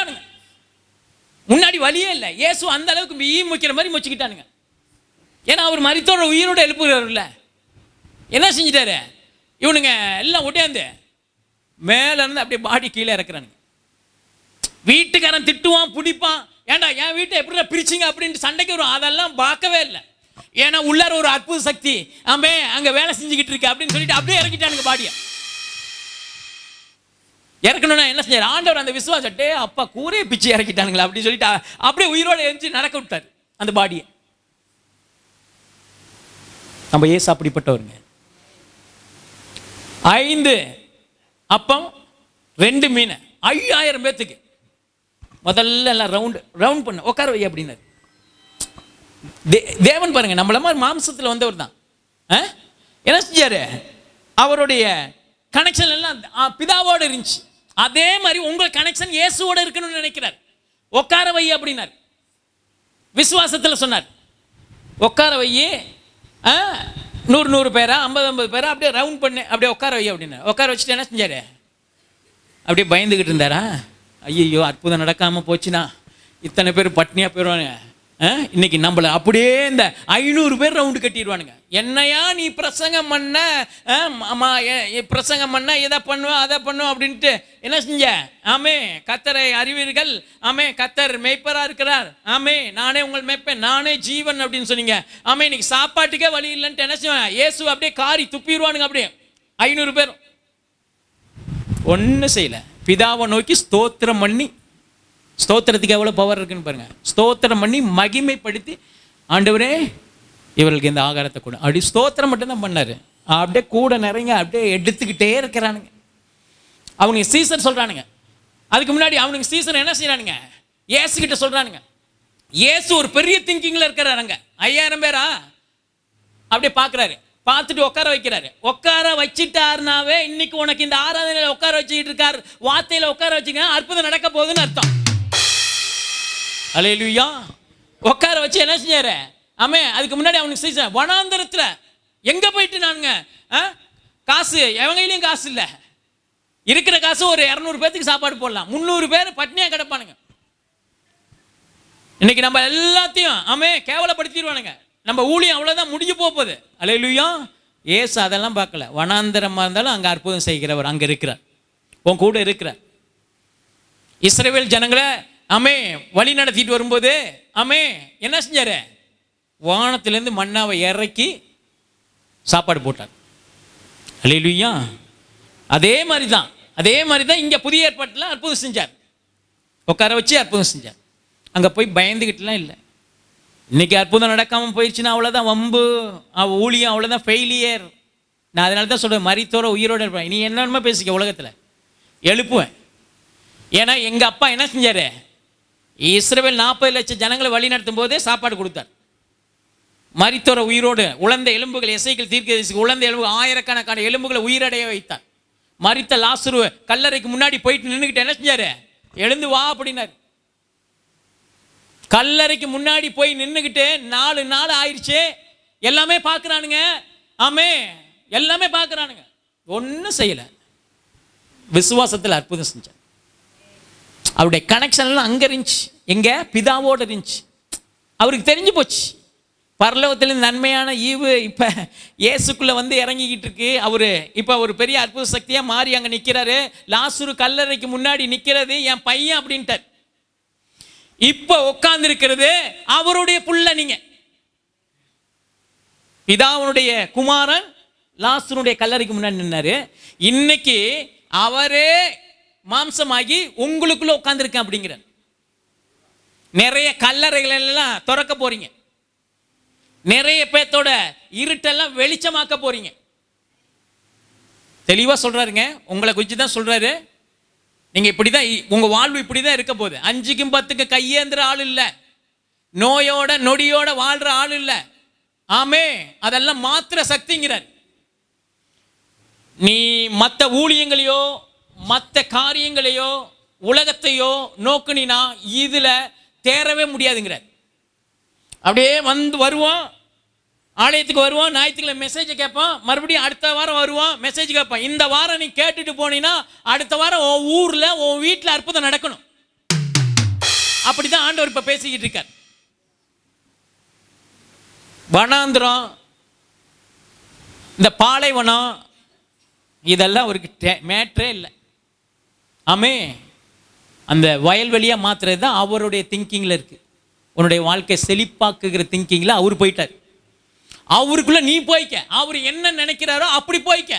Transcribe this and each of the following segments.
முச்சிக்கிட்டானுங்க. முன்னாடி வழியே இல்லை. இயேசு அந்த அளவுக்கு ஈ முக்கிற மாதிரி முச்சிக்கிட்டானுங்க. ஏன்னா அவர் மரித்தோட உயிரோட எழுப்புகிறாருல்ல. என்ன செஞ்சிட்டாரு? இவனுங்க எல்லாம் ஒட்டியாந்து மேல இருந்து அப்படியே பாடி கீழே இறக்குறானுங்க. வீட்டுக்காரன் திட்டுவான், பிடிப்பான், ஏன்டா என் வீட்டை எப்படி பிரிச்சிங்க அப்படின்ட்டு சண்டைக்கு வரும். அதெல்லாம் பார்க்கவே இல்லை. ஏன்னா உள்ளார ஒரு அற்புத சக்தி ஆமே அங்க வேலை செஞ்சுக்கிட்டு இருக்கு அப்படின்னு சொல்லிட்டு அப்படியே இறக்கிட்டானுங்க பாடியை. இறக்கணும்னா என்ன செஞ்சார் ஆண்டவர்? அந்த விசுவாசட்டே அப்பா கூரையை பிச்சு இறக்கிட்டானுங்களா அப்படின்னு சொல்லிட்டு அப்படியே உயிரோட எரிஞ்சு நடக்க விட்டார் அந்த பாடியை. நம்ம ஏசு அப்படிப்பட்டவருங்க. 5 அப்பம் 2 மீன் 5000 பேத்துக்கு முதல்ல எல்லாம் ரவுண்ட் பண்ண உட்கார வை அப்படின்னாரு. தேவன் பாருங்க, நம்மள மாதிரி மாம்சத்தில் வந்தவர் தான். என்ன செஞ்சாரு? அவருடைய கனெக்ஷன் எல்லாம் பிதாவோட இருந்துச்சு. அதே மாதிரி உங்கள் கனெக்ஷன் இயேசுவோட இருக்கணும்னு நினைக்கிறார். உட்கார வை அப்படின்னார். விசுவாசத்தில் சொன்னார் உட்கார வை. 100 பேரா 50 பேரா அப்படியே ரவுண்ட் பண்ணு அப்படியே உட்கார வை அப்படின்னா உட்கார வச்சுட்டு என்ன செஞ்சாரு? அப்படியே பயந்துக்கிட்டு இருந்தாரா? ஐயோ அற்புதம் நடக்காமல் போச்சுன்னா இத்தனை பேர் பட்னியாக போயிடுவானுங்க. இன்னைக்கு நம்மளை அப்படியே இந்த 500 பேர் ரவுண்டு கட்டிடுவானுங்க. என்னையா நீ பிரசங்கம் பண்ண பிரசங்கம் பண்ண இதை பண்ணுவேன் அதை பண்ணுவேன் அப்படின்ட்டு என்ன செஞ்ச? ஆமே கர்த்தரை அறிவீர்கள், ஆமே கர்த்தர் மேய்ப்பராக இருக்கிறார், ஆமே நானே உங்கள் மேய்ப்பேன், நானே ஜீவன் அப்படின்னு சொன்னீங்க. ஆமே இன்னைக்கு சாப்பாட்டுக்கே வழி இல்லைன்ட்டு என்ன செய்வேன்? இயேசு அப்படியே காரி துப்பிடுவானுங்க. அப்படியே 500 பேரும் ஒன்றும் செய்யலை. பிதாவை நோக்கி ஸ்தோத்திரம் பண்ணி, ஸ்தோத்திரத்துக்கு எவ்வளோ பவர் இருக்குன்னு பாருங்க. ஸ்தோத்திரம் பண்ணி மகிமைப்படுத்தி, ஆண்டவரே இவர்களுக்கு இந்த ஆகாரத்தை கூட அப்படி ஸ்தோத்திரம் மட்டும்தான் பண்ணார். அப்படியே கூட நிறைய அப்படியே எடுத்துக்கிட்டே இருக்கிறானுங்க. அவனுங்க சீசர் சொல்கிறானுங்க. அதுக்கு முன்னாடி அவனுங்க சீசர் என்ன செய்கிறானுங்க? ஏசுகிட்ட சொல்கிறானுங்க. ஏசு ஒரு பெரிய திங்கிங்கில் இருக்கிறாருங்க. 5000 பேரா அப்படியே பார்க்குறாரு. பார்த்துட்டு உட்கார வைக்கிறாரு. உட்கார வச்சிட்டாருனாவே இன்னைக்கு உனக்கு இந்த ஆராதனையில் உட்கார வச்சுக்கிட்டு இருக்கார், வார்த்தையில் உட்கார வச்சுக்க அற்புதம் நடக்க போகுதுன்னு அர்த்தம். அல்லேலூயா. உட்கார வச்சு என்ன செஞ்சாரு? ஆமே அதுக்கு முன்னாடி அவனுக்கு சீசன் வனாந்தரத்தில் எங்கே போயிட்டு நானுங்க காசு எவங்கையிலையும் காசு இல்லை. இருக்கிற காசு ஒரு 200 பேத்துக்கு சாப்பாடு போடலாம். 300 பேர் பட்னியாக கிடப்பானுங்க. இன்னைக்கு நம்ம எல்லாத்தையும் ஆமே கேவலப்படுத்திடுவானுங்க. நம்ம ஊழியம் அவ்வளோதான் முடிஞ்சு போகுது. அல்லேலூயா. ஏசு அதெல்லாம் பார்க்கல. வனாந்தரமாக இருந்தாலும் அங்கே அற்புதம் செய்கிறவர் அங்கே இருக்கிறார், உன் கூட இருக்கிறார். இஸ்ரவேல் ஜனங்களை ஆமே வழி நடத்திட்டு வரும்போது ஆமே என்ன செஞ்சாரு? வானத்திலேருந்து மன்னாவை இறக்கி சாப்பாடு போட்டார். அல்லேலூயா. அதே மாதிரி தான் இங்கே புதிய ஏற்பாட்டில் அற்புதம் செஞ்சார். உட்கார வச்சு அற்புதம் செஞ்சார். அங்கே போய் பயந்துக்கிட்டுலாம் இல்லை. இன்னைக்கு அற்புதம் நடக்காமல் போயிடுச்சுன்னா அவ்வளோதான் வம்பு, ஊழியம் அவ்வளோதான் ஃபெயிலியர். நான் அதனால தான் சொல்கிறேன், மரித்தோர உயிரோடு இருப்பேன். நீ என்னென்னமோ பேசிக்க, உலகத்தில் எழுப்புவேன். ஏன்னா எங்கள் அப்பா என்ன செஞ்சார்? இஸ்ரவேல் 40 லட்சம் ஜனங்களை வழி நடத்தும் போதே சாப்பாடு கொடுத்தார். மரித்தோர உயிரோடு உலர்ந்த எலும்புகள், எசேக்கியேல் தீர்க்கதரிசிக்கு உலர்ந்த எலும்பு, ஆயிரக்கணக்கான எலும்புகளை உயிரடைய வைத்தார். மரித்த லாசரு கல்லறைக்கு முன்னாடி போயிட்டு நின்றுக்கிட்டு என்ன செஞ்சார்? எழுந்து வா அப்படின்னாரு. கல்லறைக்கு முன்னாடி போய் நின்றுக்கிட்டு 4 நாள் ஆயிடுச்சு. எல்லாமே பார்க்குறானுங்க. ஆமே எல்லாமே பார்க்குறானுங்க. ஒன்றும் செய்யலை. விசுவாசத்தில் அற்புதம் செஞ்சார். அவருடைய கனெக்ஷன்லாம் அங்கே இருந்துச்சு. எங்கே? பிதாவோடு இருந்துச்சு. அவருக்கு தெரிஞ்சு போச்சு பரலோகத்திலேருந்து நன்மையான ஈவு இப்போ இயேசுக்குள்ளே வந்து இறங்கிக்கிட்டு இருக்கு. அவர் இப்போ ஒரு பெரிய அற்புத சக்தியாக மாறி அங்கே நிற்கிறாரு. லாசரு கல்லறைக்கு முன்னாடி நிற்கிறது என் பையன் அப்படின்ட்டார். இப்போ உட்கார்ந்து இருக்கிறது அவருடைய புள்ள. நீங்க பிதாவுடைய குமாரன் லாசருடைய கல்லறைக்கு முன்னாடி நின்னாரு. இன்னைக்கு அவரே மாம்சமாகி உங்களுக்குள்ள உட்கார்ந்துருக்கேன் அப்படிங்கிறார். நிறைய கல்லறைகள் எல்லாம் திறக்க போறீங்க. நிறைய பேர்த்தோட இருட்டெல்லாம் வெளிச்சமாக்க போறீங்க. தெளிவா சொல்றாருங்க. உங்களை குறித்து தான் சொல்றாரு. நீங்க இப்படிதான் உங்க வாழ்வு இப்படிதான் இருக்க போகுது. 5க்கும் 10க்கும் கையேந்திர ஆள் இல்லை, நோயோட நொடியோட வாழ்ற ஆள் இல்லை. ஆமே அதெல்லாம் மாத்திர சக்திங்கிறார். நீ மற்ற ஊழியங்களையோ மற்ற காரியங்களையோ உலகத்தையோ நோக்குனா இதுல தேரவே முடியாதுங்கிறார். அப்படியே வந்து வருவோம், ஆலயத்துக்கு வருவோம், ஞாயிற்றுக்கிழமை மெசேஜை கேட்போம், மறுபடியும் அடுத்த வாரம் வருவோம், மெசேஜ் கேட்போம். இந்த வாரம் நீ கேட்டுட்டு போனீங்கன்னா அடுத்த வாரம் உன் ஊரில் உன் வீட்டில் அற்புதம் நடக்கணும். அப்படிதான் ஆண்டவர் இப்ப பேசிக்கிட்டு இருக்கார். வனாந்திரம், இந்த பாலைவனம், இதெல்லாம் ஒரு மேட்ரே இல்லை. ஆமே, அந்த வயல்வெளியா மாத்துறது தான் அவருடைய திங்கிங்ல இருக்கு. உன்னுடைய வாழ்க்கை செழிப்பாக்குகிற திங்கிங்ல அவர் போயிட்டார். அவருக்குள்ள நீ போய்க்க, அவர் என்ன நினைக்கிறாரோ அப்படி போய்க்க.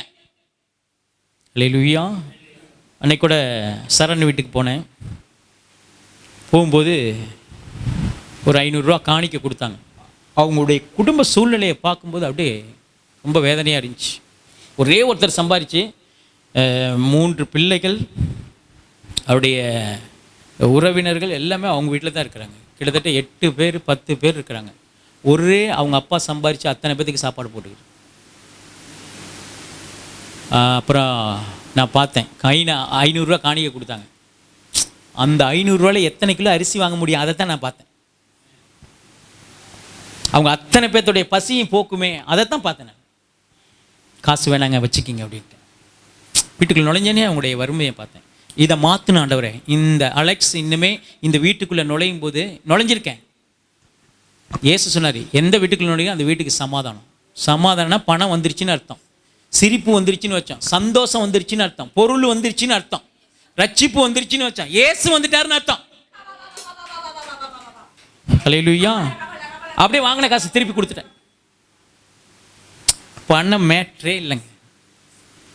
அல்லேலூயா. அன்னைக்கு கூட சரண் வீட்டுக்கு போனேன். போகும்போது ஒரு 500 ரூபா காணிக்க கொடுத்தாங்க. அவங்களுடைய குடும்ப சூழ்நிலையை பார்க்கும்போது அப்படியே ரொம்ப வேதனையாக இருந்துச்சு. ஒரே ஒருத்தர் சம்பாரித்து 3 பிள்ளைகள், அவருடைய உறவினர்கள் எல்லாமே அவங்க வீட்டில் தான் இருக்கிறாங்க. கிட்டத்தட்ட 8 பேர் 10 பேர் இருக்கிறாங்க. ஒரே அவங்க அப்பா சம்பாரித்து அத்தனை பேத்துக்கு சாப்பாடு போட்டுக்கிட்டு. அப்புறம் நான் பார்த்தேன், 500 ரூபா காணிக்க கொடுத்தாங்க. அந்த 500 ரூபாயில் எத்தனை கிலோ அரிசி வாங்க முடியும் அதை தான் நான் பார்த்தேன். அவங்க அத்தனை பேர்த்துடைய பசியும் போக்குமே, அதைத்தான் பார்த்தேன் நான். காசு வேணாங்க வச்சுக்கிங்க அப்படின்ட்டு. வீட்டுக்குள்ளே நுழைஞ்சனே அவங்களுடைய வறுமையை பார்த்தேன். இதை மாற்றின ஆண்டவரே, இந்த அலெக்ஸ் இன்னுமே இந்த வீட்டுக்குள்ளே நுழையும் போது நுழைஞ்சிருக்கேன். இயேசு சொன்னார், எந்த வீட்டுக்குள்ள நுழையும் அந்த வீட்டுக்கு சமாதானம். சமாதானம்னா பணம் வந்துருச்சுன்னு அர்த்தம், சிரிப்பு வந்துருச்சுன்னு வச்சோம், சந்தோஷம் வந்துருச்சுன்னு அர்த்தம், பொருள் வந்துருச்சுன்னு அர்த்தம், ரட்சிப்பு வந்துருச்சுன்னு வச்சோம், இயேசு வந்துட்டாருன்னு அர்த்தம். அல்லேலூயா. அப்படியே வாங்கின காசு திருப்பி கொடுத்துட்டேன். பணம் மேட்ரே இல்லைங்க,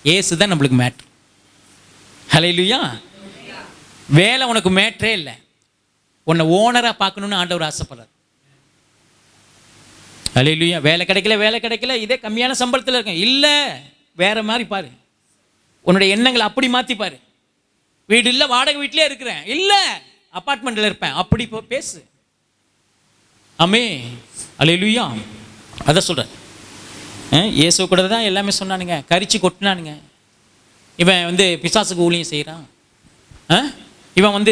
இயேசு தான் நம்மளுக்கு மேட்ரு. அல்லேலூயா. வேலை உனக்கு மேட்ரே இல்லை. உன்னை ஓனராக பார்க்கணுன்னு ஆண்டவர் ஆசைப்படுறார். அல்லேலூயா. வேலை கிடைக்கல, இதே கம்மியான சம்பளத்தில் இருக்கேன், இல்லை வேற மாதிரி பாரு. உன்னுடைய எண்ணங்களை அப்படி மாற்றி பாரு. வீடு இல்லை, வாடகை வீட்டிலே இருக்கிறேன், இல்லை அப்பார்ட்மெண்ட்டில் இருப்பேன், அப்படி பேசு. ஆமே. அல்லேலூயா. அதை சொல்கிறேன். இயேசு கூட தான் எல்லாமே சொன்னானுங்க, கரிச்சு கொட்டினானுங்க. இவன் பிசாசுக்கு ஊழியம் செய்கிறான், இவன்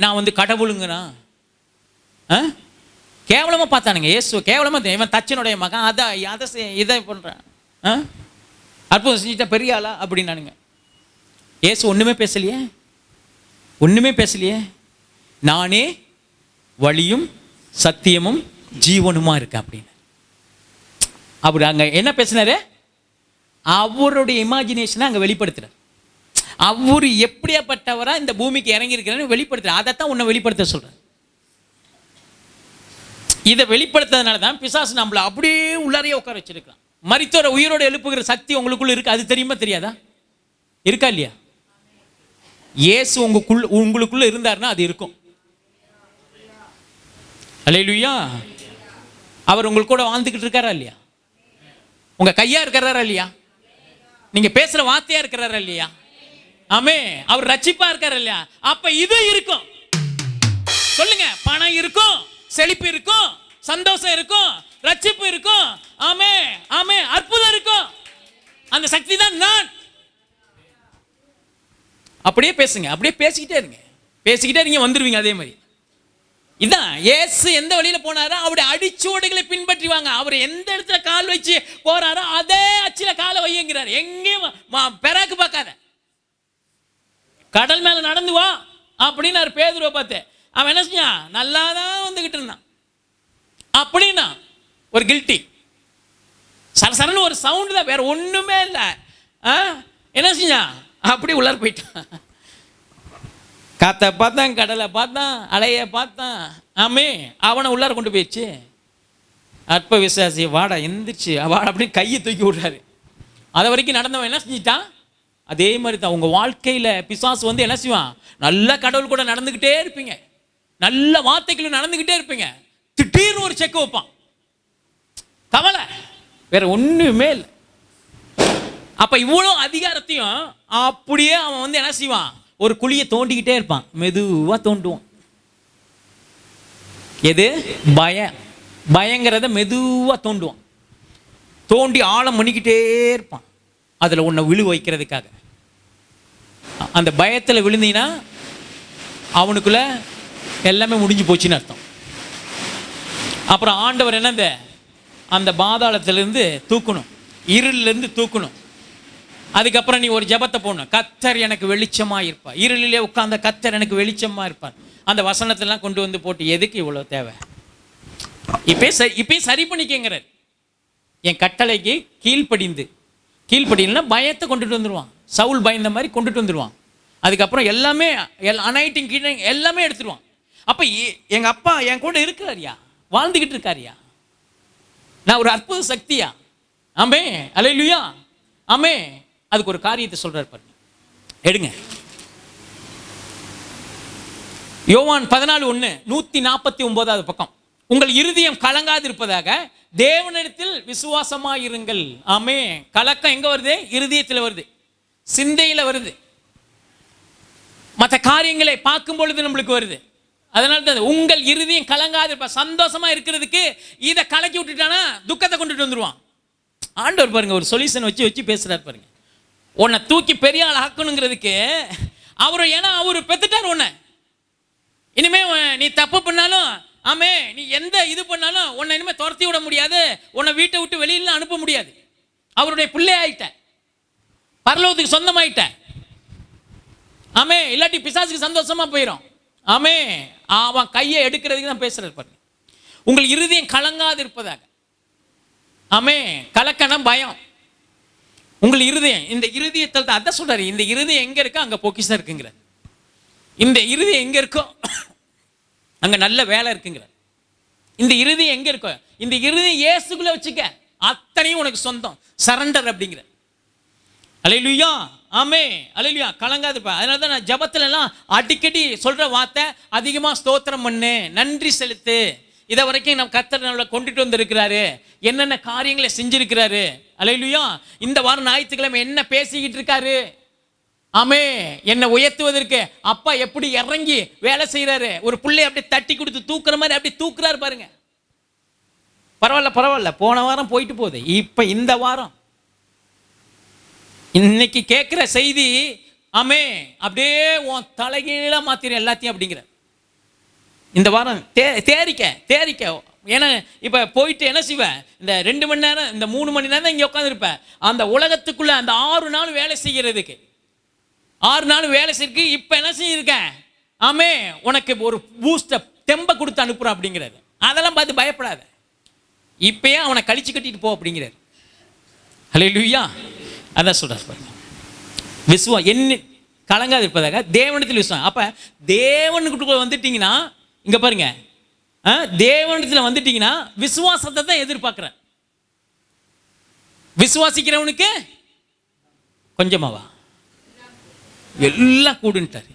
நான் கடவுளுங்கிறான். கேவலமாக பார்த்தானுங்க இயேசு, கேவலமாக. இவன் தச்சனுடைய மகன், இதை பண்ணுறான், அற்புதம் செஞ்சுட்டா பெரிய ஆளா அப்படின்னானுங்க. இயேசு ஒன்றுமே பேசலையே. நானே வழியும் சத்தியமும் ஜீவனுமா இருக்கேன் அப்படின்னு. அப்படி அங்கே என்ன பேசினாரு? அவருடைய இமேஜினேஷனை அங்கே வெளிப்படுத்துறார். அவர் எப்படியாப்பட்டவரா இந்த பூமிக்கு இறங்கி இருக்கிறான்னு வெளிப்படுத்துறார். அதைத்தான் உன்னை வெளிப்படுத்த சொல்றேன். இதை வெளிப்படுத்துறதுனால தான் பிசாசு நம்மளை அப்படியே உள்ளாரையே உட்கார வச்சிருக்கான். மரித்தோரை உயிரோடு எழுப்புகிற சக்தி உங்களுக்குள்ள இருக்கு. அது தெரியுமா தெரியாதா? இருக்கா இல்லையா? இயேசு உங்களுக்குள்ள இருந்தாருன்னா அது இருக்கும். அல்லேலூயா. அவர் உங்களுக்கு கூட வாழ்ந்துக்கிட்டு இருக்காரா இல்லையா? உங்க கையா இருக்கிறாரா இல்லையா? நீங்க பேசுற வார்த்தையா இருக்கிறாரா இல்லையா? ஆமே. அவர் ரட்சிப்பா இருக்காரா இல்லையா? அப்ப இது இருக்கும். சொல்லுங்க. பணம் இருக்கும், செழிப்பு இருக்கும், சந்தோஷம் இருக்கும், ரட்சிப்பு இருக்கும். ஆமே ஆமே. அற்புதம் இருக்கும். அந்த சக்தி தான் நான். அப்படியே பேசுங்க, அப்படியே பேசிக்கிட்டே இருங்க, வந்துருவீங்க. அதே மாதிரி இதான் இயேசு எந்த வழியில போனாரோ அவருடைய அடிச்சுவடுகளை பின்பற்றி வாங்க. அவர் எந்த இடத்துல கால் வச்சு போறாரோ அதே அச்சில காலை வையுங்கிறார். எங்கேயும் பெறாக்கு பார்க்காத. கடல் மேல நடந்து வா அப்படின்னு பேதுருவை பார்த்து. அவன் என்ன செஞ்சான்? நல்லா தான் வந்துகிட்டு இருந்தான். அப்படின்னா ஒரு கில்ட்டி சரசரன்னு ஒரு சவுண்டு தான், வேற ஒண்ணுமே இல்லை. என்ன செஞ்சான்? அப்படி உள்ளார போயிட்டான். காத்தை பார்த்தான், கடலை பார்த்தான், அலைய பார்த்தான். ஆமே. அவனை உள்ளார கொண்டு போயிடுச்சு. அற்ப விசுவாசி வாடா எந்திரிச்சு வாடா அப்படின்னு கையை தூக்கி விடுறாரு. அதை வரைக்கும் நடந்தவன் என்ன செஞ்சிட்டான்? அதே மாதிரி தான் உங்க வாழ்க்கையில பிசாசு என்ன செய்வான்? நல்ல கடவுள் கூட நடந்துகிட்டே இருப்பீங்க, நல்ல வார்த்தைகளும் நடந்துகிட்டே இருப்பீங்க. திடீர்னு ஒரு செக் வைப்பான். கவலை வேற ஒண்ணுமே இல்லை. அப்ப இவ்வளோ அதிகாரத்தையும் அப்படியே அவன் என்ன செய்வான்? ஒரு குழியை தோண்டிக்கிட்டே இருப்பான். மெதுவா தோண்டுவான். எது? பயங்கிறத மெதுவா தோண்டுவான். தோண்டி ஆழம் பண்ணிக்கிட்டே இருப்பான். அதுல உன்னை விழு வைக்கிறதுக்காக. அந்த பயத்துல விழுந்தீங்கன்னா அவனுக்குள்ள எல்லாமே முடிஞ்சு போச்சுன்னு அர்த்தம். அப்புறம் ஆண்டவர் என்னது? அந்த பாதாளத்திலிருந்து தூக்கணும், இருளிலிருந்து தூக்கணும். அதுக்கப்புறம் நீ ஒரு ஜெபத்தை போடணும். கர்த்தர் எனக்கு வெளிச்சமா இருப்பார், இருளிலே உட்கார்ந்த கர்த்தர் எனக்கு வெளிச்சமா இருப்பார். அந்த வசனத்தெல்லாம் கொண்டு வந்து போட்டு எதுக்கு இவ்வளோ தேவை? இப்பயும் சரி பண்ணிக்கங்கிறார். என் கட்டளைக்கு கீழ்ப்படினா பயத்தை கொண்டுட்டு வந்துடுவான். சவுல் பயந்த மாதிரி கொண்டுட்டு வந்துடுவான். அதுக்கப்புறம் எல்லாமே அனைட்டிங் கீழே எல்லாமே எடுத்துருவான். அப்போ எங்கள் அப்பா என் கூட இருக்கிறாரியா, வாழ்ந்துக்கிட்டு இருக்காரியா, நான் ஒரு அற்புத சக்தியா. ஆமே, அல்லேலூயா, ஆமே. அதுக்கு ஒரு காரியத்தை சொல்றாரு பாருங்க, எடுங்க. யோவான் 14:1 149வது பக்கம். உங்கள் இருதயம் கலங்காது இருப்பதாக தேவனிடத்தில் விசுவாசமாயிருங்கள். ஆமே. கலக்கம் எங்க வருது? இருதயத்தில் வருது, சிந்தையில வருது, மற்ற காரியங்களை பார்க்கும் பொழுது நம்மளுக்கு வருது. அதனால தான் உங்கள் இருதயம் கலங்காது இருப்ப. சந்தோஷமா இருக்கிறதுக்கு இதை கலக்கி விட்டுட்டானா துக்கத்தை கொண்டுட்டு வந்துருவான். ஆண்டவர் பாருங்க ஒரு சொல்யூஷன் வச்சு பேசுறாரு பாருங்க. உன்னை தூக்கி பெரிய ஆள் ஆக்கணுங்கிறதுக்கு ஏன்னா அவரு பெத்துட்டார் உன்னை. இனிமே நீ தப்பு பண்ணாலும், ஆமே, நீ எந்த இது பண்ணாலும் உன்னை இனிமே துரத்தி விட முடியாது, உன்னை வீட்டை விட்டு வெளியில அனுப்ப முடியாது. அவருடைய பிள்ளை ஆயிட்ட, பரலோகத்துக்கு சொந்தமாயிட்ட. ஆமே. இல்லாட்டி பிசாசுக்கு சந்தோஷமா போயிடும். ஆமே. அவன் கையை எடுக்கிறதுக்கு தான் பேசுறாரு பாருங்க. உங்கள் இருதயம் கலங்காது இருப்பதாக. ஆமே. கலக்கணும் பயம். உங்கள் இருதயம், இந்த இருதயத்தில் தான் அதான் சொல்றாரு. இந்த இருதயம் எங்க இருக்கோ அங்க பொக்கிஷம் இருக்குங்கிற. இந்த இருதயம் எங்க இருக்கோ அங்க நல்ல வேலை இருக்குங்கிற. இந்த இருதயம் எங்க இருக்கோ, இந்த இருதயம் இயேசுக்குள்ள வச்சுக்க, அத்தனையும் உனக்கு சொந்தம். சரண்டர் அப்படிங்கிற. அல்லேலூயா, ஆமே, அல்லேலூயா. கலங்காதுப்பா. அதனால தான் நான் ஜபத்துல எல்லாம் அடிக்கடி சொல்ற வார்த்தை, அதிகமா ஸ்தோத்திரம் பண்ணு, நன்றி செலுத்து. இதை வரைக்கும் நம்ம கர்த்தர் நம்மளை கொண்டுட்டு வந்திருக்கிறாரு, என்னென்ன காரியங்களை செஞ்சிருக்கிறாரு. அல்லேலூயா. இந்த வாரம் ஞாயிற்றுக்கிழமை என்ன பேசிக்கிட்டு இருக்காரு. ஆமே. என்னை உயர்த்துவதற்கு அப்பா எப்படி இறங்கி வேலை செய்யறாரு. ஒரு பிள்ளைய அப்படியே தட்டி கொடுத்து தூக்குற மாதிரி அப்படி தூக்குறாரு பாருங்க. பரவாயில்ல. போன வாரம் போயிட்டு போகுது, இப்ப இந்த வாரம் இன்னைக்கு கேட்கிற செய்தி, ஆமே, அப்படியே உன் தலைகீழ மாத்திர எல்லாத்தையும் அப்படிங்கிற. இந்த வாரம் தேரிக்க. ஏன்னா இப்ப போயிட்டு என்ன செய்வேன், இந்த 2 மணி நேரம், இந்த 3 மணி நேரம் இங்க உட்காந்துருப்பேன். அந்த உலகத்துக்குள்ள அந்த 6 நாள் வேலை செய்யறதுக்கு, 6 நாள் வேலை செய்ய இப்ப என்ன செஞ்சிருக்கேன், ஆமே, உனக்கு ஒரு பூஸ்ட தெம்ப கொடுத்து அனுப்புறோம் அப்படிங்கிறாரு. அதெல்லாம் பார்த்து பயப்படாத, இப்பயே அவனை கழிச்சு கட்டிட்டு போ அப்படிங்கிறாரு. அல்லேலூயா. அதான் சொல்றாரு பாருங்க. என்ன கலங்காது இருப்பதாக தேவனிடத்தில் விசுவாசம். அப்ப தேவனுக்குள்ள வந்துட்டீங்கன்னா, இங்க பாருங்க, தேவனிடத்தில் வந்துட்டீங்கன்னா விசுவாசத்தை தான் எதிர்பார்க்கிறேன். விசுவாசிக்கிறவனுக்கு கொஞ்சமாவா எல்லாம் கூடுன்ட்டாரு.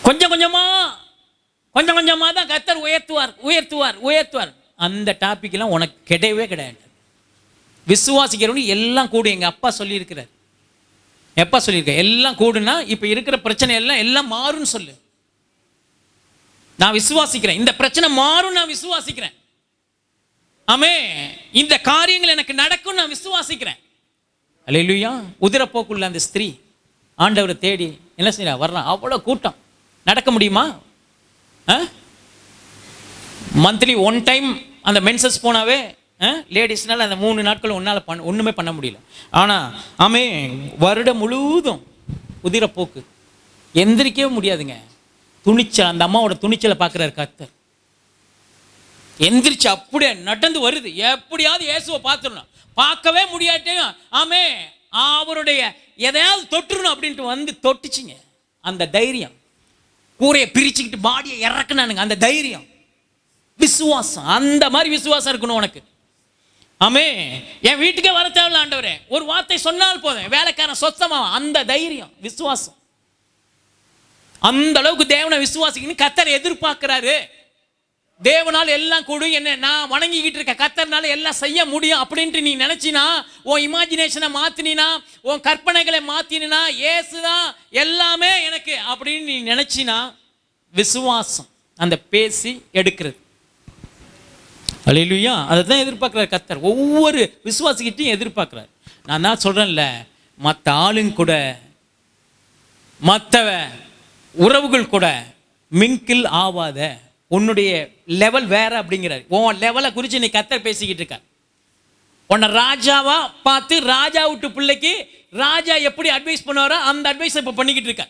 கொஞ்சம் கொஞ்சமா தான் கர்த்தர் உயர்த்துவார். அந்த டாபிக் எல்லாம் உனக்கு கிடையவே கிடையாது. விசுவாசிக்கிறவனுக்கு எல்லாம் கூடும். எங்க அப்பா சொல்லியிருக்கிறார். எப்பா சொல்லியிருக்க எல்லாம் கூடுனா இப்ப இருக்கிற பிரச்சனை எல்லாம் மாறும்னு சொல்லு. நான் விசுவாசிக்கிறேன், இந்த பிரச்சனை மாறும், நான் விசுவாசிக்கிறேன். ஆமே. இந்த காரியங்கள் எனக்கு நடக்கும், நான் விசுவாசிக்கிறேன். அல்லேலூயா. உதிரப்போக்குள்ள அந்த ஸ்திரீ ஆண்டவரை தேடி என்ன செய்யறா, வர்றான். அவ்வளவு கூட்டம், நடக்க முடியுமா? மந்த்லி 1 டைம் அந்த மென்சஸ் போனாவே லேடிஸ்னால அந்த 3 நாட்கள் ஒண்ணுமே பண்ண முடியல. ஆனா ஆமே, வருடம் முழுவதும் உதிரப்போக்கு, எந்திரிக்கவே முடியாதுங்க. துணிச்சல், அந்த அம்மாவோட துணிச்சலை பார்க்கிறார் கர்த்தர். எந்திரிச்சு அப்படியே நடந்து வருது. எப்படியாவது இயேசுவை பார்த்துடணும், பார்க்கவே முடியாட்டையும் ஆமே, அவருடைய எதையாவது தொட்டுறணும் அப்படின்ட்டு வந்து தொட்டுச்சிங்க. அந்த தைரியம், கூரையை பிரிச்சுக்கிட்டு பாடியை இறக்குனானுங்க, அந்த தைரியம், விசுவாசம். அந்த மாதிரி விசுவாசம் இருக்கணும் உனக்கு. ஆமே. என் வீட்டுக்கே வர தேவையில்ல ஆண்டவரே, ஒரு வார்த்தை சொன்னால் போதும், வேலைக்காரன் சொத்தமா. அந்த தைரியம், விசுவாசம். அந்த அளவுக்கு தேவனை விசுவாசிக்கணும் கர்த்தர் எதிர்பார்க்கிறாரு. தேவனால் எல்லாம் கூடும், என்ன நான் வணங்கிக்கிட்டு இருக்க கர்த்தர்னால எல்லாம் செய்ய முடியும் அப்படின்ட்டு நீ நினைச்சினா, உன் இமேஜினேஷனை மாத்தினா, உன் கற்பனைகளை மாத்தினா, இயேசுதான் எல்லாமே எனக்கு அப்படின்னு நீ நினைச்சினா, விசுவாசம் அந்த பேசி எடுக்கிறது. அல்லேலூயா. அதை தான் எதிர்பார்க்கிறார் கர்த்தர், ஒவ்வொரு விசுவாசிக்கிட்டையும் எதிர்பார்க்கிறார். நான் தான் சொல்றேன்ல, மற்ற ஆளுங்க கூட, மற்ற உறவுகள் கூட மிங்கிள் ஆவாத, உன்னுடைய லெவல் வேற அப்படிங்கிறார். உன் லெவலை குறித்து நீ கர்த்தர் பேசிக்கிட்டு இருக்க. உன்னை ராஜாவா பார்த்து ராஜா விட்டு பிள்ளைக்கு ராஜா எப்படி அட்வைஸ் பண்ணுவாரோ அந்த அட்வைஸ் இப்ப பண்ணிக்கிட்டு இருக்க.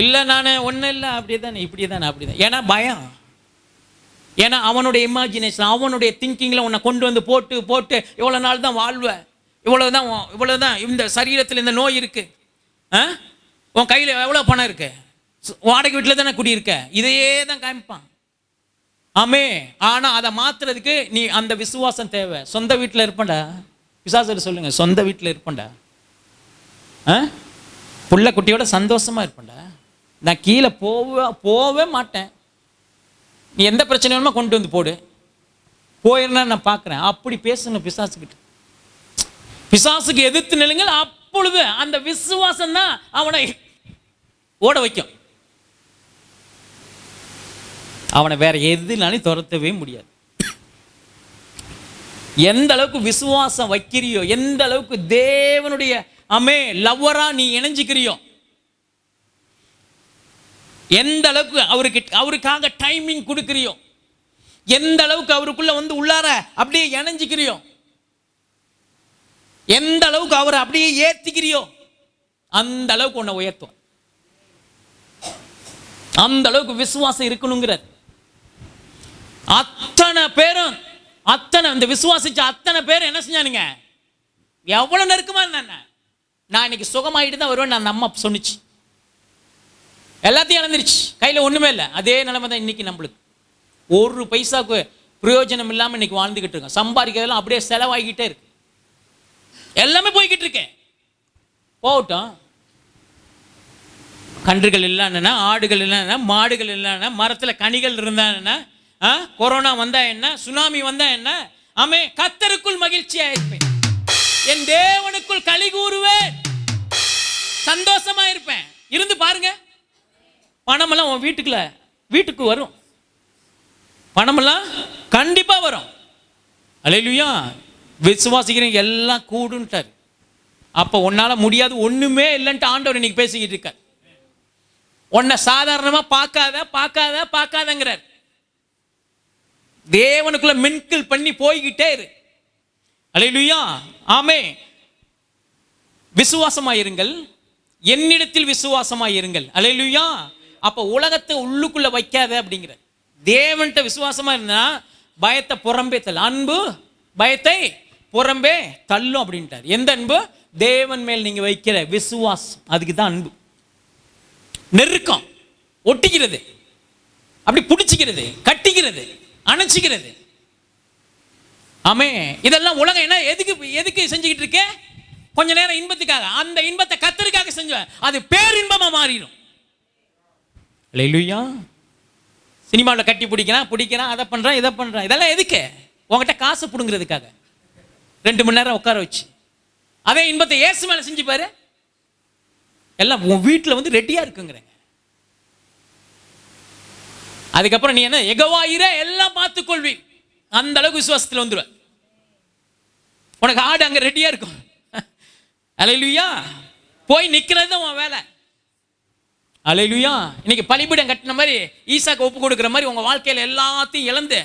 இல்ல நான் ஒன்னும் இல்லை, அப்படியே இப்படியே அப்படிதான். ஏன்னா பயம், ஏன்னா அவனுடைய இமேஜினேஷன், அவனுடைய திங்கிங்ல உன்னை கொண்டு வந்து போட்டு போட்டு இவ்வளவு நாள் தான் வாழ்வ, இவ்வளவுதான் இந்த சரீரத்தில் இந்த நோய் இருக்கு, உன் கையில் எவ்வளோ பணம் இருக்கு, வாடகை வீட்டில் தானே குடியிருக்க, இதையே தான் காமிப்பான். ஆமே. ஆனால் அதை மாத்துறதுக்கு நீ அந்த விசுவாசம் தேவை. சொந்த வீட்டில் இருப்பண்டா, பிசாசு சொல்லுங்க, சொந்த வீட்டில் இருப்பண்டா, புள்ள குட்டியோட சந்தோஷமா இருப்பண்டா, நான் கீழே போவே மாட்டேன், நீ எந்த பிரச்சனை வேணுமோ கொண்டு வந்து போடு, போயிருந்தா நான் பார்க்குறேன். அப்படி பேசுங்க பிசாசுக்கிட்ட. பிசாசுக்கு எதிர்த்து நில்லுங்கள், அப்பொழுது அந்த விசுவாசம் தான் அவனை ஓட வைக்கும். அவனை வேற எதுனாலும் துரத்தவே முடியாது. எந்த அளவுக்கு விசுவாசம் வைக்கிறியோ, எந்த அளவுக்கு தேவனுடைய லவ்வரா நீ இணைஞ்சிக்கிறியோ, எந்த அளவுக்கு அவருக்காக டைமிங் கொடுக்கிறியோ, எந்த அளவுக்கு அவருக்குள்ள வந்து உள்ளார அப்படியே இணைஞ்சிக்கிறியோ, எந்த அளவுக்கு அவரை அப்படியே ஏத்திக்கிறியோ, அந்த அளவுக்கு உன்னை உயர்த்தும். அந்த அளவுக்கு விசுவாசம் இருக்கணுங்கிறது. அத்தனை பேரும் இந்த விசுவாசிச்ச அத்தனை பேர் என்ன செஞ்சானுங்க, எவ்வளவு நெருக்கமா இருந்தாங்க. நான் இன்னைக்கு சுகமாயிட்டு தான் வருவேன் நான் அம்மா சொன்னிச்சு, எல்லாத்தையும் இழந்துருச்சு, கையில் ஒண்ணுமே இல்லை. அதே நிலைமை தான் இன்னைக்கு நம்மளுக்கு. ஒரு பைசாக்கு பிரயோஜனம் இல்லாமல் இன்னைக்கு வாழ்ந்துகிட்டு இருக்கோம். சம்பாதிக்கிறதெல்லாம் அப்படியே செலவாகிக்கிட்டே இருக்கு, எல்லாமே போய்கிட்டு இருக்கேன். போகட்டும், கன்றுகள் இல்லைன்னா, ஆடுகள் இல்லைன்னா, மாடுகள் இல்லைன்னா, மரத்தில் கனிகள் இருந்தா, கொரோனா வந்தா என்ன, சுனாமி வந்தா என்ன, கர்த்தருக்குள் மகிழ்ச்சியா இருப்பேன், என் தேவனுக்குள் களி கூறுவேன், சந்தோஷமா இருப்பேன். இருந்து பாருங்க, பணமெல்லாம் உன் வீட்டுக்கு வரும், பணமெல்லாம் கண்டிப்பா வரும். அல்லேலூயா. விசுவாசிக்கிறீங்க எல்லாம் கூடுன்ட்டார். அப்ப உன்னால முடியாது ஒண்ணுமே இல்லைன்ட்டு ஆண்டவர் இன்னைக்கு பேசிக்கிட்டு இருக்கார். உன்னை சாதாரணமா பார்க்காதங்கிறார். தேவனுக்குள்ள மின்கில் பண்ணி போய்கிட்டே இரு. அல்லேலூயா. ஆமே. விசுவாசமாயிருங்கள், என்னிடத்தில் விசுவாசமாயிருங்கள். அல்லேலூயா. அப்ப உலகத்தை உள்ளுக்குள்ள வைக்காத அப்படிங்கிற. தேவன்கிட்ட விசுவாசமா இருந்தா பயத்தை புறம்பே தள்ள, அன்பு பயத்தை புறம்பே தள்ளும் அப்படின்ட்டார். எந்த அன்பு? தேவன் மேல் நீங்க வைக்கிற விசுவாசம், அதுக்கு தான் அன்பு. நெருக்கம், ஒட்டிக்கிறது, அப்படி பிடிச்சிக்கிறது, கட்டிக்கிறது, அணைச்சிக்கிறது. இதெல்லாம் உலகம் என்ன எதுக்கு செஞ்சுக்கிட்டு இருக்க? கொஞ்ச நேரம் இன்பத்துக்காக. அந்த இன்பத்தை கர்த்தருக்காக செஞ்சேன், அது பேரின்பமா மாறிடும். அல்லேலூயா. சினிமாவில் கட்டி பிடிக்கிறான், அதை பண்றான், இதை பண்றான். இதெல்லாம் எதுக்கு? உங்ககிட்ட காசு பிடுங்கிறதுக்காக. 2 மணி நேரம் உட்கார வச்சு அதே இன்பத்தை இயேசு மேல செஞ்சு பாரு, எல்லாம் உன் வீட்டில் வந்து ரெடியா இருக்குங்கிறேங்க. அதுக்கப்புறம் நீ என்ன எகவாயிர எல்லாம் பார்த்துக்கொள்வி, அந்த அளவுக்கு விசுவாசத்தில் வந்துடுவ. உனக்கு ஆடு அங்க ரெடியா இருக்கும். அல்லேலூயா. போய் நிக்கிறது தான் உன் வேலை. அல்லேலூயா. இன்னைக்கு பலிபீடம் கட்டின மாதிரி, ஈசாக்கு ஒப்பு கொடுக்குற மாதிரி உங்க வாழ்க்கையில எல்லாத்தையும் இழந்து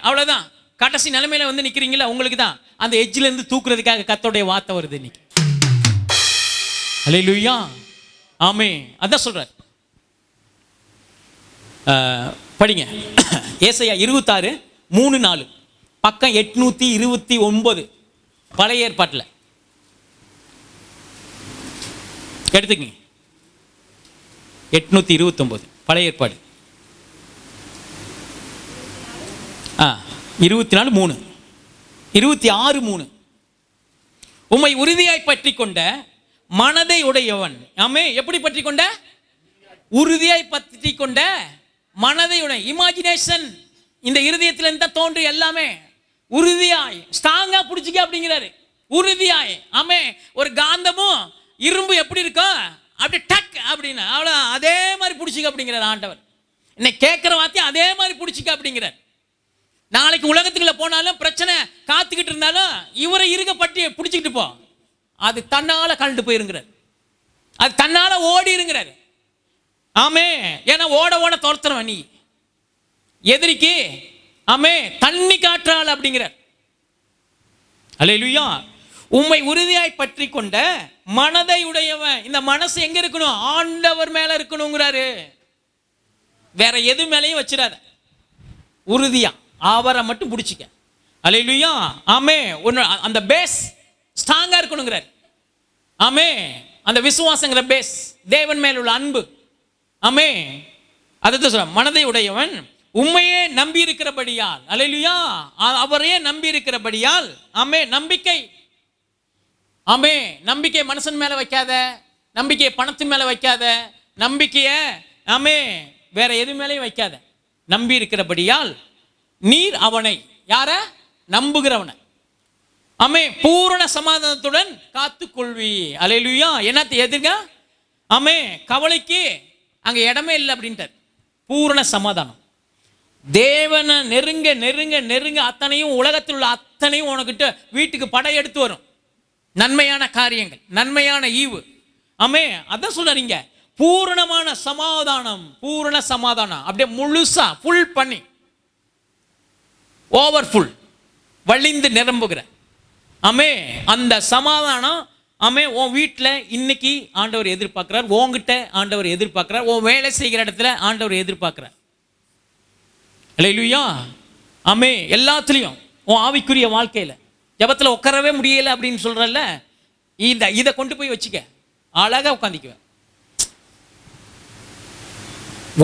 அவ்வளவுதான் கடைசி நிலைமையில வந்து நிக்கிறீங்களா, உங்களுக்கு தான் அந்த எட்ஜ்ல இருந்து தூக்குறதுக்காக கர்த்தருடைய வார்த்தை வருது இன்னைக்கு. அல்லேலூயா. ஆமே. அதான் சொல்றார். படிங்க ஏசாயா 26:3-4, பக்கம் 829, பழைய ஏற்பாட்டில் எடுத்துக்கங்க. 829 பழைய ஏற்பாடு. 24:3, 26:3. உம்மை உறுதியாய் பற்றி கொண்ட மனதை உடையவன். எப்படி பற்றி கொண்ட? உறுதியாய் பற்றி கொண்ட மனதை உடைய. இமேஜினேஷன் இந்த இருதயத்தில் இருந்தா தோன்று எல்லாமே. உறுதியாய் ஸ்ட்ராங்கா பிடிச்சிக்க அப்படிங்கிறாரு. உறுதியாய். ஒரு காந்தமும் இரும்பு எப்படி இருக்கும், அப்படி டக் அப்படின்னா அவ்வளோ அதே மாதிரி பிடிச்சிக்க அப்படிங்கிறார் ஆண்டவர். இன்னைக்கு கேட்குற வார்த்தையை அதே மாதிரி பிடிச்சிக்க அப்படிங்கிறார். நாளைக்கு உலகத்துக்குள்ள போனாலும் பிரச்சனை காத்துக்கிட்டு இருந்தாலும் இவரை இருக்க பட்டி பிடிச்சிக்கிட்டு போ, அது தன்னால கலந்து போயிருங்கிறார், அது தன்னால ஓடி இருங்கிறார். ஏன்னா ஓட ஓட துரத்துறவன் நீ. எதிரிக்கு ஆமே தண்ணி காற்றாள் அப்படிங்கிறார். அல்லேலூயா. உம்மை உறுதியாய் பற்றி கொண்ட மனதை உடையவன். இந்த மனசு எங்க இருக்கணும்? ஆண்டவர் மேல இருக்கணுங்கிறாரு. வேற எது மேலேயும் வச்சிடாத, உறுதியா அவரை மட்டும் பிடிச்சிக்க. அல்லேலூயா. ஆமே அந்த பேஸ் ஸ்ட்ராங்கா இருக்கணுங்கிறார். ஆமே அந்த விசுவாசங்கிற பேஸ், தேவன் மேல் உள்ள அன்பு. ஆமே அதான் சொல்ற, மனதை உடையவன் உண்மையே நம்பி இருக்கிறபடியால். அல்லேலூயா. அவரையே நம்பி இருக்கிறபடியால். ஆமே நம்பிக்கை. ஆமே நம்பிக்கை மனுஷன் மேல வைக்காத, நம்பிக்கையை பணத்து மேல வைக்காத, நம்பிக்கைய ஆமே வேற எது மேலேயும் வைக்காத. நம்பி இருக்கிறபடியால் நீர் அவனை, யார? நம்புகிறவனை ஆமே பூரண சமாதானத்துடன் காத்துக்கொள்வி. அல்லேலூயா. என்னத்தை எதுங்க? ஆமே கவலைக்கு அங்க இடமே இல்லை அப்படின்ட்டார். பூரண சமாதானம். தேவனை நெருங்க நெருங்க நெருங்க அத்தனையும், உலகத்தில் உள்ள அத்தனையும் உனக்கிட்ட வீட்டுக்கு படையெடுத்து வரும். நன்மையான காரியங்கள், நன்மையான ஈவு. ஆமே அதான் சொல்றீங்க, பூரணமான சமாதானம். பூரண சமாதானம் அப்படியே முழுசா ஃபுல் பண்ணி, ஓவர் ஃபுல், வழிந்து நிரம்புகிற ஆமே அந்த சமாதானம். ஆமே உன் வீட்டில் இன்னைக்கு ஆண்டவர் எதிர்பார்க்கிறார், உன்கிட்ட ஆண்டவர் எதிர்பார்க்கிறார், உன் வேலை செய்கிற இடத்துல ஆண்டவர் எதிர்பார்க்கிறார். அல்லேலூயா. ஆமே எல்லாத்துலேயும் உன் ஆவிக்குரிய வாழ்க்கையில் ஜெபத்தில் உட்காரவே முடியலை அப்படின்னு சொல்கிறல்ல, இதை கொண்டு போய் வச்சுக்க, அழகாக உட்காந்துக்குவேன்.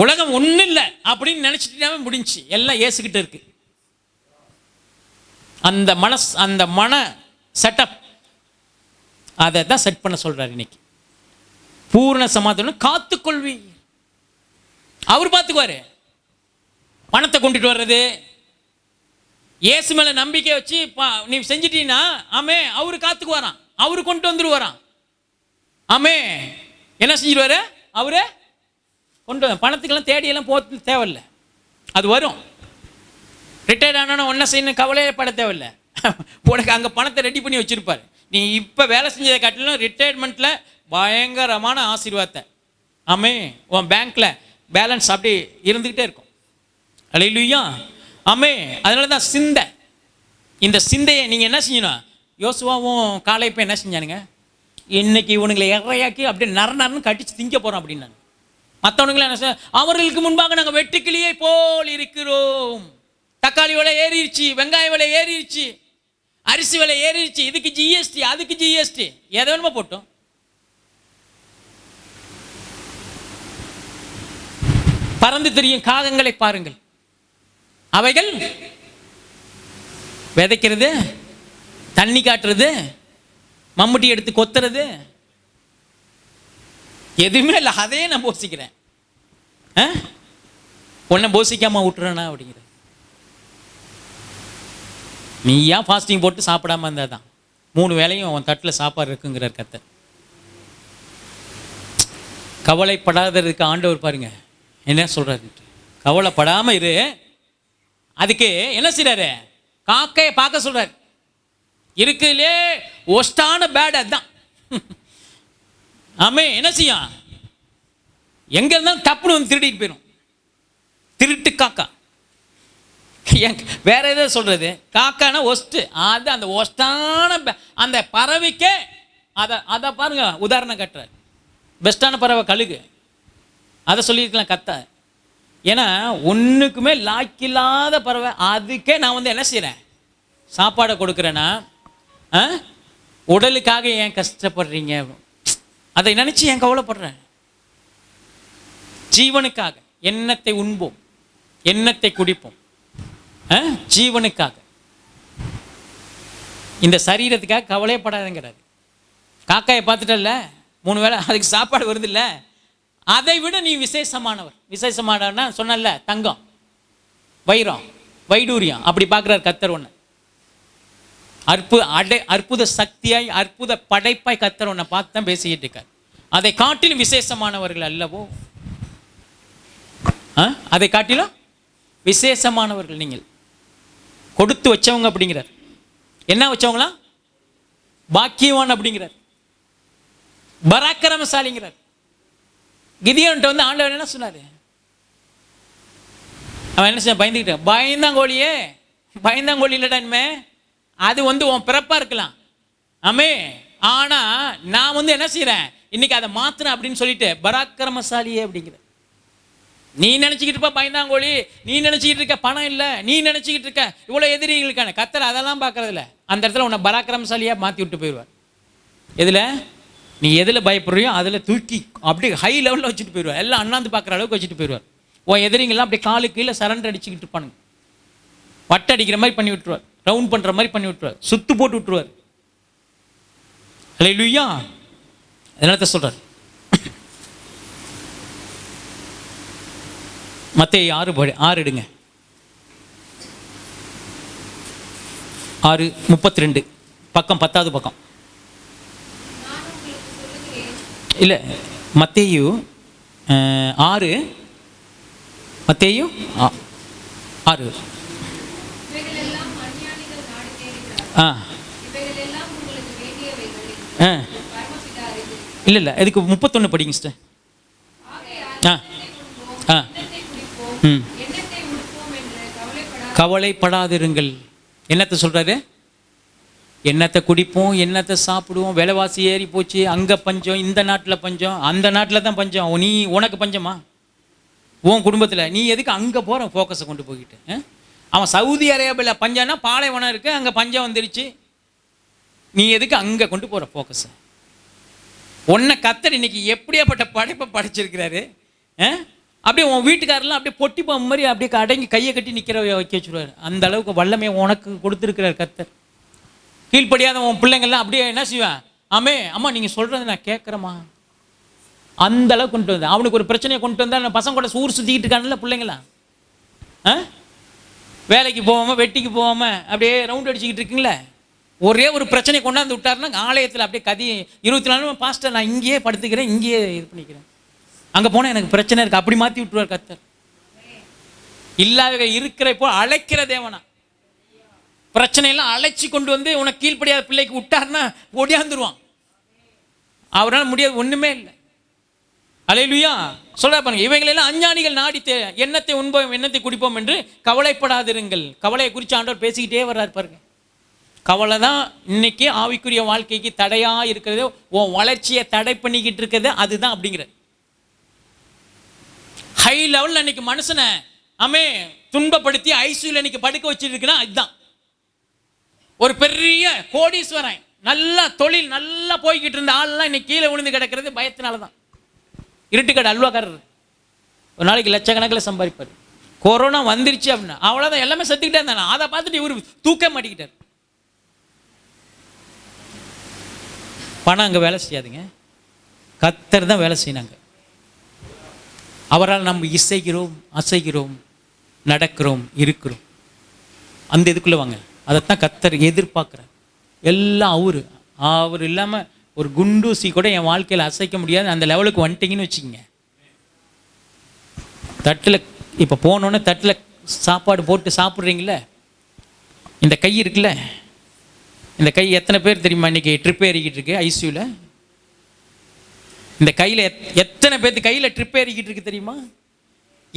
உலகம் ஒன்றும் இல்லை அப்படின்னு நினச்சிட்டாவே முடிஞ்சு, எல்லாம் ஏசுக்கிட்டு இருக்கு. அந்த மன செட்டப், அதை தான் செட் பண்ண சொல்றாரு இன்னைக்கு. பூரண சமாதானம் காத்துக்கொள்வி. அவர் பார்த்துக்குவாரு. பணத்தை கொண்டுட்டு வர்றது, இயேசு மேல நம்பிக்கை வச்சு நீ செஞ்சிட்டீங்கன்னா ஆமே அவரு காத்துக்குவாராம், அவரு கொண்டு வந்துருவாராம். ஆமே என்ன செஞ்சிருவாரு? அவரு கொண்டு பணத்துக்கெல்லாம் தேடியெல்லாம் போக தேவையில்லை, அது வரும். ரிட்டையர்ட் ஆனால் ஒன்றை செய்யணும், கவலையே பட தேவையில்லை. உனக்கு அங்கே பணத்தை ரெடி பண்ணி வச்சுருப்பார். நீ இப்போ வேலை செஞ்சதை காட்டிலும் ரிட்டையர்மெண்ட்டில் பயங்கரமான ஆசீர்வாதத்தை ஆமே உன் பேங்க்கில் பேலன்ஸ் அப்படி இருந்துக்கிட்டே இருக்கும். அல்லேலூயா. ஆமே அதனால தான் சிந்தை. இந்த சிந்தையை நீங்கள் என்ன செய்யணும்? யோசுவாவும் காலை இப்போ என்ன செஞ்சானுங்க? இன்னைக்கு இவனுங்களை இறையாக்கி அப்படியே நரன்னு கட்டிச்சு திங்க போகிறோம் அப்படின்னாங்க. மற்றவனுங்களை என்ன செய்ய, அவர்களுக்கு முன்பாக நாங்கள் வெட்டுக்கிளியை போல் இருக்கிறோம். தக்காளி விலை ஏறிடுச்சு, வெங்காய விலை ஏறிடுச்சு, அரிசி விலை ஏறிடுச்சு, இதுக்கு ஜிஎஸ்டி, அதுக்கு ஜிஎஸ்டி, எதை வேணுமா போட்டோம். பறந்து தெரியும் காகங்களை பாருங்கள், அவைகள் விதைக்கிறது, தண்ணி காட்டுறது, மம்முட்டி எடுத்து கொத்துறது, எதுவுமே இல்லை. அதே நான் போசிக்கிறேன், உன்னை போசிக்காம விட்டுறேனா அப்படிங்கிற. நீ ஏன் ஃபாஸ்டிங் போட்டு சாப்பிடாம இருந்தால் தான் 3 வேளையும் அவன் தட்டில் சாப்பாடு இருக்குங்கிறார் கர்த்தர். கவலைப்படாததுக்கு ஆண்டவர் பாருங்க என்ன சொல்றாரு. கவலைப்படாம இரு. அதுக்கு என்ன செய்றாரு? காக்கையை பார்க்க சொல்றாரு. இருக்குலே ஒஸ்டான பேட் அதுதான். ஆமே என்ன செய்யும்? எங்க இருந்தாலும் டப்புன்னு வந்து திருடிட்டு போயிடும். திருட்டு காக்கா. வேற எதாவது சொல்றது? காக்கான ஒஸ்ட்டு. அது அந்த ஒஸ்டான அந்த பறவைக்கே அதை பாருங்க உதாரணம் கட்டுறாரு. பெஸ்டான பறவை கழுகு. அதை சொல்லியிருக்கலாம் கத்த. ஏன்னா ஒன்றுக்குமே லாக்கில்லாத பறவை, அதுக்கே நான் வந்து என்ன செய்கிறேன்? சாப்பாடை கொடுக்குறேன்னா உடலுக்காக ஏன் கஷ்டப்படுறீங்க? அதை நினச்சி ஏன் கவலைப்படுறேன்? ஜீவனுக்காக எண்ணத்தை உண்போம், எண்ணத்தை குடிப்போம், ஜீவனுக்காக, இந்த சரீரத்துக்காக கவலையப்படாதுங்கிறாரு. காக்காயை பார்த்துட்டல்ல 3 வேளை அதுக்கு சாப்பாடு வருது இல்லை, அதை விட நீ விசேஷமானவர். விசேஷமானவர்னா சொன்னல, தங்கம், வைரம், வைடூரியம், அப்படி பார்க்குறார் கர்த்தர். ஒன்று அற்புத சக்தியாய், அற்புத படைப்பாய் கர்த்தர் ஒன்றை பார்த்து தான் பேசிக்கிட்டு இருக்கார். அதை காட்டிலும் விசேஷமானவர்கள் அல்லவோ? அதை காட்டிலும் விசேஷமானவர்கள் நீங்கள், கொடுத்து வச்சவங்க அப்படிங்கிறார். என்ன வச்சவங்களா? பாக்கியவான் அப்படிங்கிறார், பராக்கிரமசாலிங்கிறார். கிதியோன்ட்ட வந்து ஆண்டவர் என்ன சொன்னாரு? அவன் என்ன செய்ய பயந்துக்கிட்ட, பயந்தாங்கோழியே, பயந்தாங்கோழி இல்லடா இனிமே, அது உன் பிறப்பா இருக்கலாம். ஆமே. ஆனா நான் என்ன செய்யறேன் இன்னைக்கு அதை மாத்துறேன் அப்படின்னு சொல்லிட்டு பராக்கிரமசாலியே அப்படிங்கிற. நீ நினைச்சுக்கிட்டு இருப்ப பயந்தாங்கோழி, நீ நினைச்சுக்கிட்டு இருக்க பணம் இல்லை, நீ நினைச்சுக்கிட்டு இருக்க இவ்வளவு எதிரிகளுக்கான. கர்த்தர் அதெல்லாம் பார்க்கறது இல்லை. அந்த இடத்துல உன்னை பராக்கிரமசாலியா மாத்தி விட்டு போயிடுவார். எதுல நீ எதுல பயப்படுறியோ அதுல தூக்கி அப்படியே ஹை லெவலில் வச்சுட்டு போயிடுவார். எல்லாம் அண்ணாந்து பார்க்குற அளவுக்கு வச்சுட்டு போயிடுவார். உன் எதிரிங்கெல்லாம் அப்படியே காலு கீழே சரண்டர் அடிச்சுக்கிட்டு இருப்பானுங்க. வட்ட அடிக்கிற மாதிரி பண்ணி விட்டுருவார், ரவுண்ட் பண்ற மாதிரி பண்ணி விட்டுருவார், சுத்து போட்டு விட்டுருவார். அல்லேலூயா. அதனால சொல்றார் மத்தேயு 6 எடுங்க, 6:32 பக்கம், 10வது பக்கம். இல்ல மத்தேயு 6, மத்தேயு 6. இல்லை இதுக்கு 31 படிங்க சிஸ்டர். கவலைப்படாதிருங்கள். என்னத்தை சொல்றாரு? என்னத்தை குடிப்போம், என்னத்தை சாப்பிடுவோம், விலைவாசி ஏறி போச்சு, அங்க பஞ்சம், இந்த நாட்டில் பஞ்சம், அந்த நாட்டில் தான் பஞ்சம். நீ உனக்கு பஞ்சமா உன் குடும்பத்தில்? நீ எதுக்கு அங்கே போகிற ஃபோக்கஸை கொண்டு போய்கிட்டு? அவன் சவுதி அரேபியாவில் பஞ்சம்னா பாலைவனம் இருக்கு, அங்கே பஞ்சம் வந்துருச்சு. நீ எதுக்கு அங்கே கொண்டு போகிற ஃபோக்கஸை? உன்னை கர்த்தர் இன்னைக்கு எப்படியாப்பட்ட படைப்பை படைச்சிருக்கிறாரு. அப்படியே உன் வீட்டுக்காரெல்லாம் அப்படியே பொட்டி பாம்பு மாதிரி அப்படியே அடங்கி கையை கட்டி நிற்கிற வைக்க வச்சுருவார். அந்த அளவுக்கு வல்லமையை உனக்கு கொடுத்துருக்கிறார் கர்த்தர். கீழ்ப்படியாத உன் பிள்ளைங்கள்லாம் அப்படியே என்ன செய்வேன், ஆமே அம்மா நீங்கள் சொல்கிறது நான் கேட்குறேம்மா, அந்த அளவுக்கு கொண்டு வந்தேன். அவனுக்கு ஒரு பிரச்சனையை கொண்டு வந்தா பசங்க கூட ஊர் சுற்றிக்கிட்டு இருக்கானுல்ல பிள்ளைங்களாம். வேலைக்கு போகாமல் வெட்டிக்கு போகாமல் அப்படியே ரவுண்ட் அடிச்சுக்கிட்டு இருக்குங்களே, ஒரே ஒரு பிரச்சனை கொண்டாந்து விட்டாருன்னா ஆலயத்தில் அப்படியே 24 மணி பாஸ்டர் நான் இங்கேயே படுத்துக்கிறேன், இங்கேயே இது பண்ணிக்கிறேன், அங்கே போனால் எனக்கு பிரச்சனை இருக்குது, அப்படி மாற்றி விட்டுருவார் கர்த்தர். இல்லாத இருக்கிற இப்போ அழைக்கிற தேவனா, பிரச்சனையெல்லாம் அழைச்சி கொண்டு வந்து உனக்கு கீழ்ப்படியாத பிள்ளைக்கு விட்டாருன்னா ஒடியாந்துருவான். அவரால் முடியாது, ஒன்றுமே இல்லை. அல்லேலூயா. சொல்ற பாருங்க, இவைகளெல்லாம் அஞ்ஞானிகள் நாடி எண்ணத்தை உண்போம் எண்ணத்தை குடிப்போம் என்று கவலைப்படாதிருங்கள். கவலையை குறித்து ஆண்டவர் பேசிக்கிட்டே வர்றாரு பாருங்க. கவலை தான் இன்னைக்கு ஆவிக்குரிய வாழ்க்கைக்கு தடையா இருக்கிறது, உன் வளர்ச்சியை தடை பண்ணிக்கிட்டு இருக்கிறது அதுதான் அப்படிங்கிற. ஹை லெவலில் இன்னைக்கு மனுஷனை துன்பப்படுத்தி ஐசியூல இன்னைக்கு படுக்க வச்சிருக்குன்னா அதுதான். ஒரு பெரிய கோடீஸ்வரன், நல்ல தொழில் நல்லா போய்கிட்டு இருந்த ஆள்லாம் இன்னைக்கு கீழே விழுந்து கிடக்கிறது பயத்தினால தான். இருட்டுக்கடை அல்வாக்காரர் ஒரு நாளைக்கு லட்சக்கணக்கில் சம்பாதிப்பார். கொரோனா வந்துருச்சு அப்படின்னா அவ்வளோதான், எல்லாமே செத்துக்கிட்டே இருந்தாங்க. அதை பார்த்துட்டு இவர் தூக்க மாட்டிக்கிட்டார். பணம் அங்கே வேலை செய்யாதுங்க, கர்த்தர் தான் வேலை செய்யினாங்க. அவரால் நம்ம இசைக்கிறோம், அசைக்கிறோம், நடக்கிறோம், இருக்கிறோம். அந்த இதுக்குள்ளே வாங்க, அதைத்தான் கர்த்தர் எதிர்பார்க்குறார். எல்லாம் அவர் இல்லாமல் ஒரு குண்டூசி கூட என் வாழ்க்கையில் அசைக்க முடியாது. அந்த லெவலுக்கு வந்துட்டீங்கன்னு வச்சுக்கோங்க. தட்டில் இப்போ போனோன்னே தட்டில் சாப்பாடு போட்டு சாப்பிட்றீங்கள, இந்த கை இருக்குல்ல, இந்த கை எத்தனை பேர் தெரியுமா இன்னைக்கு ட்ரிப் ஏறிக்கிட்டு இருக்கு ஐசியூவில்? இந்த கையில் எத்தனை பேருக்கு கையில் ட்ரிப் ஏறிக்கிட்டு இருக்கு தெரியுமா?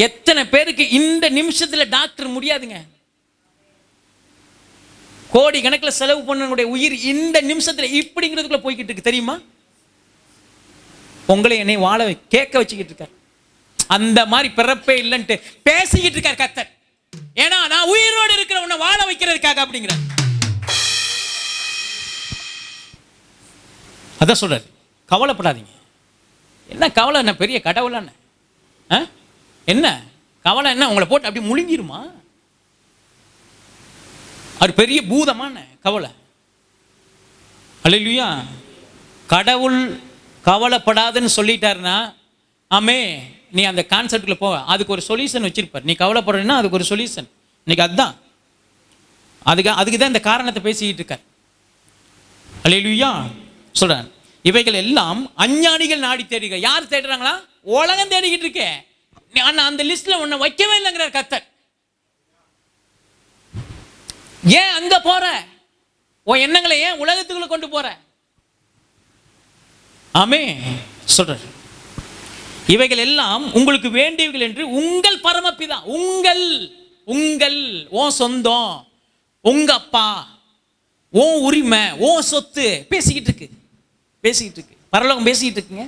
எத்தனை பேருக்கு இந்த நிமிஷத்தில் டாக்டர் முடியாதுங்க. கோடி கணக்கில் செலவு பண்ணனுடைய உயிர் இந்த நிமிஷத்தில் இப்படிங்கிறதுக்குள்ள போய்கிட்டு இருக்கு தெரியுமா? உங்களை என்னை வாழ கேட்க வச்சுக்கிட்டு இருக்கார். அந்த மாதிரி பிறப்பே இல்லைன்ட்டு பேசிக்கிட்டு இருக்கார் கர்த்தர். ஏன்னா நான் உயிரோடு இருக்கிற உன்னை வாழ வைக்கிறதுக்காக அப்படிங்கிற. அதான் சொல்றாரு, கவலைப்படாதீங்க. என்ன கவலை? என்ன பெரிய கடவுளா? என்ன கவலை? என்ன உங்களை போட்டு அப்படி முழுங்கிருமா? அது பெரிய பூதமான கவலை. அல்லேலூயா. கடவுள் கவலைப்படாதுன்னு சொல்லிட்டாருன்னா நீ அந்த கான்செப்ட்ல போ, அதுக்கு ஒரு சொல்யூஷன் வச்சிருப்பார். நீ கவலைப்படுறேன்னா அதுக்கு ஒரு சொல்யூஷன். இன்னைக்கு அதுதான், அதுக்கு தான் இந்த காரணத்தை பேசிக்கிட்டு இருக்கார். அல்லேலூயா. சொல்றேன், இவைகள் எல்லாம் அஞ்ஞானிகள் நாடி தேடுக. யார் தேடுறாங்களா? உலகம் தேடிக்கிட்டு இருக்கே. ஆனா அந்த லிஸ்ட்ல உன்னை வைக்கவே இல்லைங்கிறார் கர்த்தர். ஏன் அங்க போற? உன் எண்ணங்களை ஏன் உலகத்துக்குள்ள கொண்டு போற? சொல்ற, இவைகள் எல்லாம் உங்களுக்கு வேண்டியவைகள் என்று உங்கள் பரமபிதா, உங்கள் உங்கள் ஓ சொந்தம், உங்க அப்பா, ஓ உரிமை, ஓ சொத்து பேசிக்கிட்டு இருக்கு. பரலோகம் பேசிக்கிட்டு இருக்குங்க.